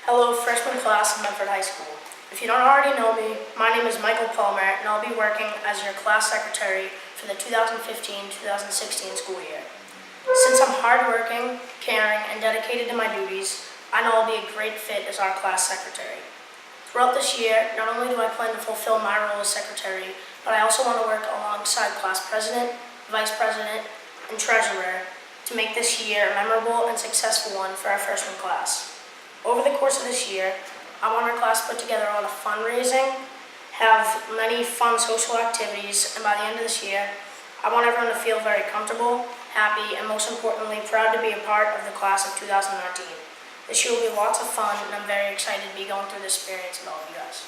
Hello, freshman class of Medford High School. If you don't already know me, my name is Michael Palmer, and I'll be working as your class secretary for the 2015-2016 school year. Since I'm hardworking, caring, and dedicated to my duties, I know I'll be a great fit as our class secretary. Throughout this year, not only do I plan to fulfill my role as secretary, but I also want to work alongside class president, vice president, and treasurer to make this year a memorable and successful one for our freshman class. Over the course of this year, I want our class to put together a lot of fundraising, have many fun social activities, and by the end of this year, I want everyone to feel very comfortable, happy, and most importantly, proud to be a part of the class of 2019. This year will be lots of fun, and I'm very excited to be going through this experience with all of you guys.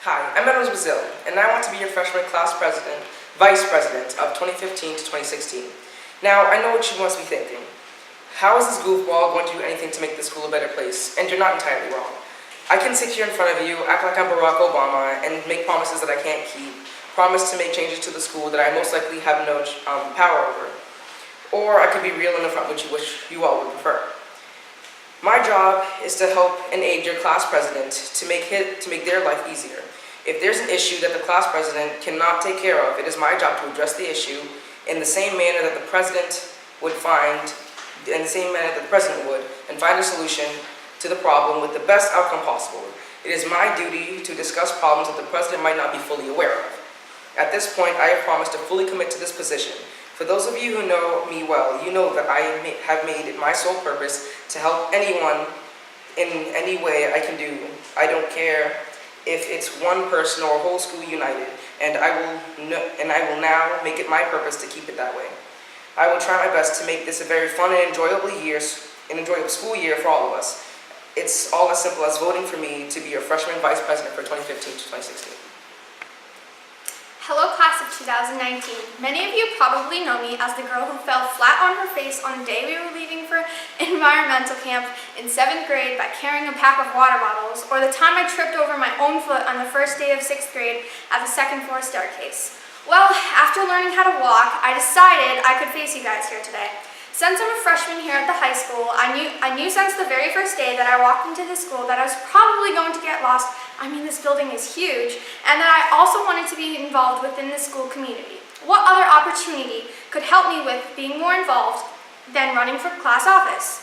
Hi, I'm Meadows Brazil, and I want to be your freshman class president, vice president of 2015 to 2016. Now, I know what you must be thinking. How is this goofball going to do anything to make the school a better place? And you're not entirely wrong. I can sit here in front of you, act like I'm Barack Obama, and make promises that I can't keep, promise to make changes to the school that I most likely have no power over. Or I could be real and upfront with you, which you all would prefer. My job is to help and aid your class president to make their life easier. If there's an issue that the class president cannot take care of, it is my job to address the issue in the same manner that the president would and find a solution to the problem with the best outcome possible. It is my duty to discuss problems that the president might not be fully aware of. At this point, I have promised to fully commit to this position. For those of you who know me well, you know that I have made it my sole purpose to help anyone in any way I can do. I don't care if it's one person or a whole school united, and I will now make it my purpose to keep it that way. I will try my best to make this a very fun and enjoyable school year for all of us. It's all as simple as voting for me to be your freshman vice president for 2015 to 2016. Hello, class of 2019. Many of you probably know me as the girl who fell flat on her face on the day we were leaving for environmental camp in 7th grade by carrying a pack of water bottles, or the time I tripped over my own foot on the first day of 6th grade at the second floor staircase. Well, after learning how to walk, I decided I could face you guys here today. Since I'm a freshman here at the high school, I knew since the very first day that I walked into the school that I was probably going to get lost. I mean, this building is huge, and that I also wanted to be involved within the school community. What other opportunity could help me with being more involved than running for class office?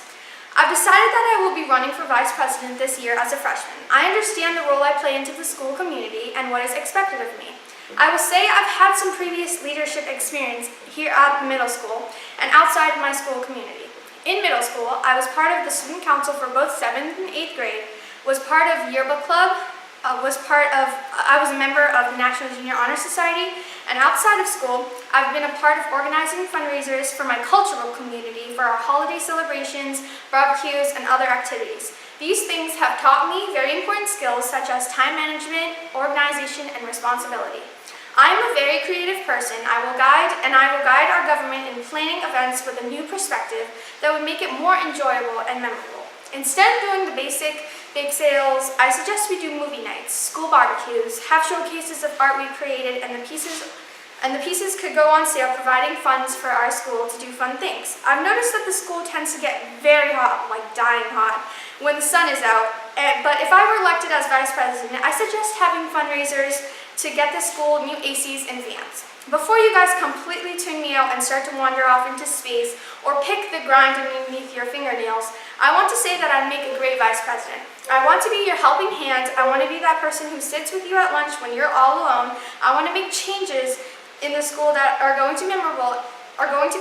I've decided that I will be running for vice president this year as a freshman. I understand the role I play into the school community and what is expected of me. I will say I've had some previous leadership experience here at middle school and outside my school community. In middle school, I was part of the student council for both 7th and 8th grade, was part of yearbook club, I was a member of the National Junior Honor Society, and outside of school, I've been a part of organizing fundraisers for my cultural community for our holiday celebrations, barbecues, and other activities. These things have taught me very important skills such as time management, organization, and responsibility. I am a very creative person. I will guide our government in planning events with a new perspective that would make it more enjoyable and memorable. Instead of doing the basic bake sales, I suggest we do movie nights, school barbecues, have showcases of art we created, and the pieces could go on sale, providing funds for our school to do fun things. I've noticed that the school tends to get very hot, like dying hot, when the sun is out, but if I were elected as vice president, I suggest having fundraisers to get the school new ACs and fans. Before you guys completely tune me out and start to wander off into space or pick the grind underneath your fingernails, I want to say that I'd make a great vice president. I want to be your helping hand. I want to be that person who sits with you at lunch when you're all alone. I want to make changes in the school that are going to be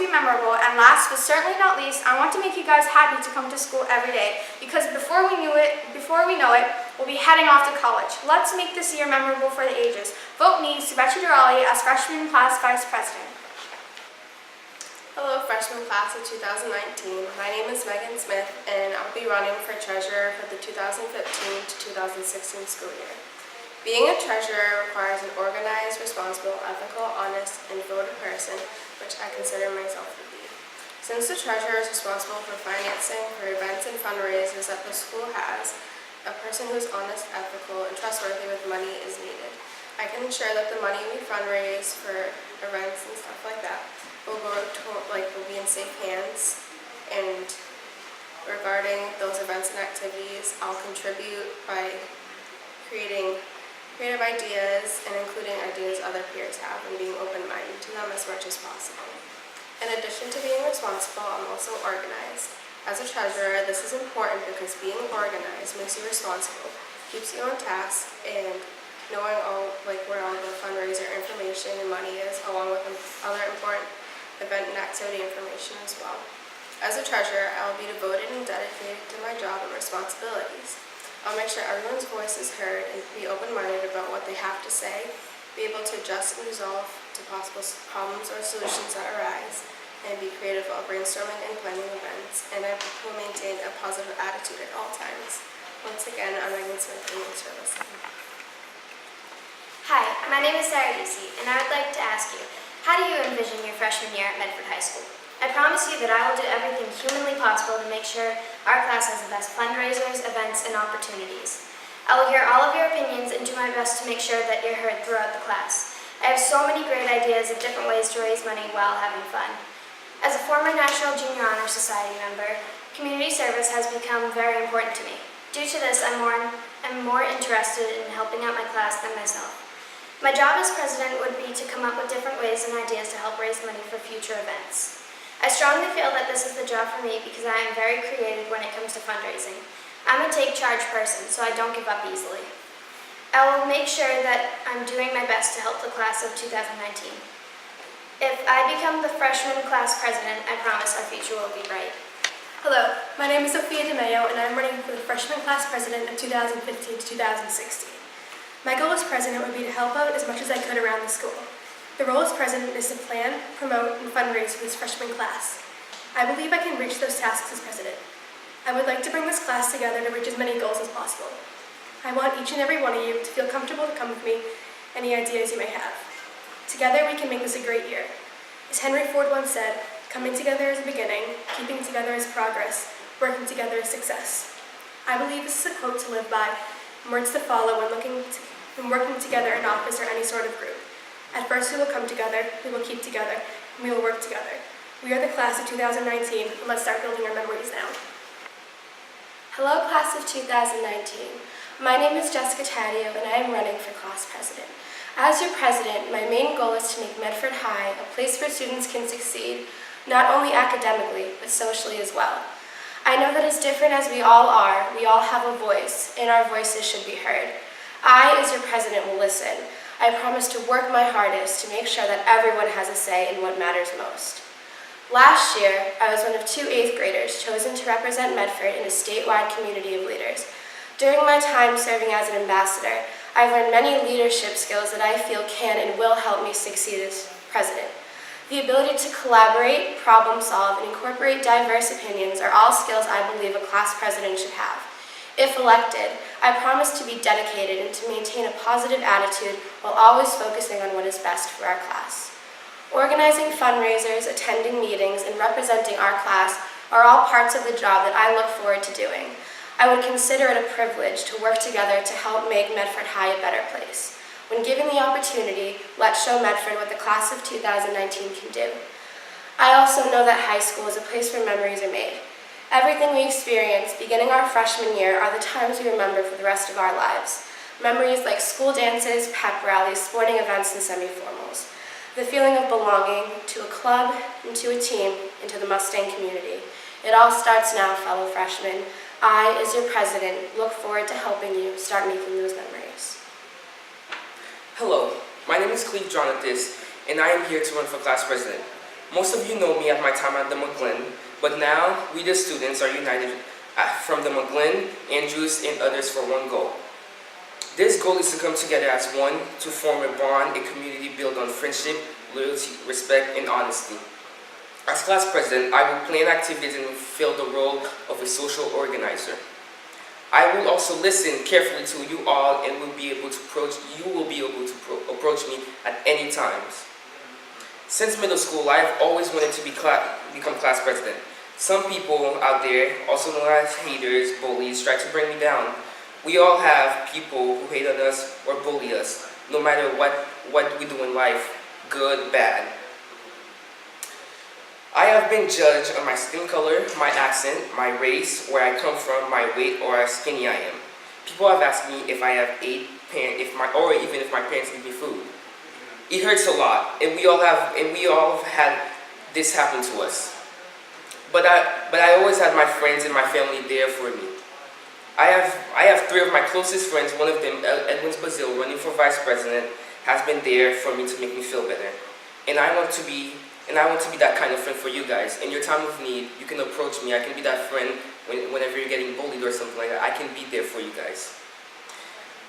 memorable, and last but certainly not least, I want to make you guys happy to come to school every day, because before we know it, we'll be heading off to college. Let's make this year memorable for the ages. Vote me, Subetcha Durali, as freshman class vice president. Hello, freshman class of 2019. My name is Megan Smith, and I'll be running for treasurer for the 2015 to 2016 school year. Being a treasurer requires an organized, responsible, ethical, honest, and devoted person, which I consider myself to be. Since the treasurer is responsible for financing for events and fundraisers that the school has, a person who is honest, ethical, and trustworthy with money is needed. I can ensure that the money we fundraise for events and stuff like that will be in safe hands, and regarding those events and activities. I'll contribute by creating creative ideas and including ideas other peers have and being open-minded to them as much as possible. In addition to being responsible, I'm also organized. As a treasurer, this is important because being organized makes you responsible, keeps you on task, and knowing where all the fundraiser information and money is, along with other important event and activity information as well. As a treasurer, I will be devoted and dedicated to my job and responsibilities. I'll make sure everyone's voice is heard and be open-minded about what they have to say, be able to adjust and resolve to possible problems or solutions that arise, and be creative while brainstorming and planning events, and I will maintain a positive attitude at all times. Once again, I'm Megan Smith, and thanks for listening. Hi, my name is Sarah Ducey, and I would like to ask you, how do you envision your freshman year at Medford High School? I promise you that I will do everything humanly possible to make sure our class has the best fundraisers, events, and opportunities. I will hear all of your opinions and do my best to make sure that you're heard throughout the class. I have so many great ideas of different ways to raise money while having fun. As a former National Junior Honor Society member, community service has become very important to me. Due to this, I'm more interested in helping out my class than myself. My job as president would be to come up with different ways and ideas to help raise money for future events. I strongly feel that this is the job for me because I am very creative when it comes to fundraising. I'm a take-charge person, so I don't give up easily. I will make sure that I'm doing my best to help the class of 2019. If I become the freshman class president, I promise our future will be bright. Hello, my name is Sophia DeMayo, and I'm running for the freshman class president of 2015 to 2016. My goal as president would be to help out as much as I could around the school. The role as president is to plan, promote, and fundraise for this freshman class. I believe I can reach those tasks as president. I would like to bring this class together to reach as many goals as possible. I want each and every one of you to feel comfortable to come with me any ideas you may have. Together we can make this a great year. As Henry Ford once said, coming together is a beginning, keeping together is progress, working together is success. I believe this is a quote to live by, and words to follow when working together in office or any sort of group. At first we will come together, we will keep together, and we will work together. We are the class of 2019, and let's start building our memories now. Hello, class of 2019. My name is Jessica Taddeo, and I am running for class president. As your president, my main goal is to make Medford High a place where students can succeed, not only academically, but socially as well. I know that as different as we all are, we all have a voice, and our voices should be heard. I, as your president, will listen. I promise to work my hardest to make sure that everyone has a say in what matters most. Last year, I was one of 2 8th graders chosen to represent Medford in a statewide community of leaders. During my time serving as an ambassador, I've learned many leadership skills that I feel can and will help me succeed as president. The ability to collaborate, problem solve, and incorporate diverse opinions are all skills I believe a class president should have. If elected, I promise to be dedicated and to maintain a positive attitude while always focusing on what is best for our class. Organizing fundraisers, attending meetings, and representing our class are all parts of the job that I look forward to doing. I would consider it a privilege to work together to help make Medford High a better place. When given the opportunity, let's show Medford what the class of 2019 can do. I also know that high school is a place where memories are made. Everything we experience beginning our freshman year are the times we remember for the rest of our lives. Memories like school dances, pep rallies, sporting events, and semi-formals. The feeling of belonging to a club, and to a team, and to the Mustang community. It all starts now, fellow freshmen. I, as your president, look forward to helping you start making those memories. Hello, my name is Cleve Jonathas, and I am here to run for class president. Most of you know me at my time at the McGlynn, but now we the students are united from the McGlynn, Andrews, and others for one goal. This goal is to come together as one to form a bond, a community built on friendship, loyalty, respect, and honesty. As class president, I will plan activities and fill the role of a social organizer. I will also listen carefully to you all and will be able to approach me at any times. Since middle school, I've always wanted to become class president. Some people out there, also known as haters, bullies, try to bring me down. We all have people who hate on us or bully us, no matter what we do in life, good, bad. I have been judged on my skin color, my accent, my race, where I come from, my weight, or how skinny I am. People have asked me if I have or even if my parents give me food. It hurts a lot, and we all have had this happen to us. But I always had my friends and my family there for me. I have three of my closest friends. One of them, Edwin Bazil, running for vice president, has been there for me to make me feel better. And I want to be that kind of friend for you guys. In your time of need, you can approach me. I can be that friend whenever you're getting bullied or something like that. I can be there for you guys.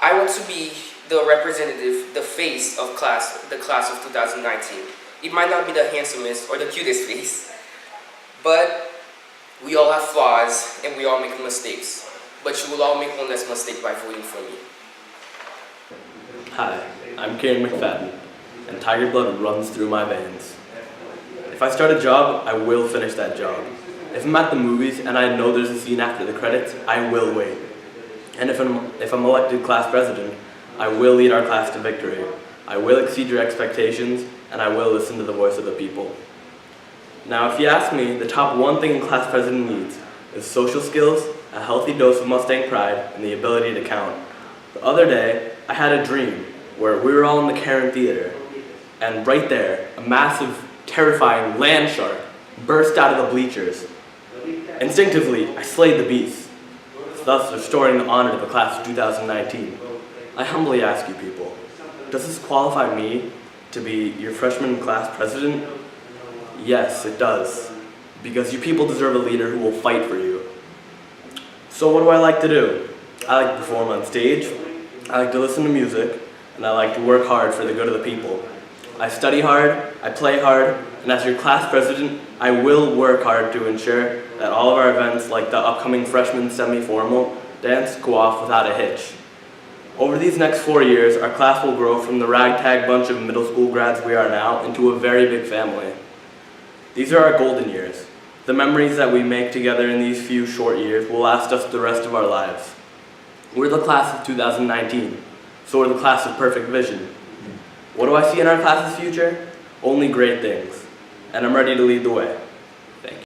I want to be the representative, the face of the class of 2019. It might not be the handsomest or the cutest face, but we all have flaws and we all make mistakes. But you will all make one less mistake by voting for me. Hi, I'm Kieran McFadden, and Tiger blood runs through my veins. If I start a job, I will finish that job. If I'm at the movies and I know there's a scene after the credits, I will wait. And if I'm elected class president, I will lead our class to victory. I will exceed your expectations, and I will listen to the voice of the people. Now, if you ask me, the top one thing a class president needs is social skills, a healthy dose of Mustang pride, and the ability to count. The other day, I had a dream where we were all in the Karen Theater, and right there, a massive, terrifying land shark burst out of the bleachers. Instinctively, I slayed the beast, thus restoring the honor to the class of 2019. I humbly ask you people, does this qualify me to be your freshman class president? Yes, it does, because you people deserve a leader who will fight for you. So what do I like to do? I like to perform on stage, I like to listen to music, and I like to work hard for the good of the people. I study hard, I play hard, and as your class president, I will work hard to ensure that all of our events, like the upcoming freshman semi-formal dance, go off without a hitch. Over these next 4 years, our class will grow from the ragtag bunch of middle school grads we are now into a very big family. These are our golden years. The memories that we make together in these few short years will last us the rest of our lives. We're the class of 2019, so we're the class of perfect vision. What do I see in our class's future? Only great things, and I'm ready to lead the way.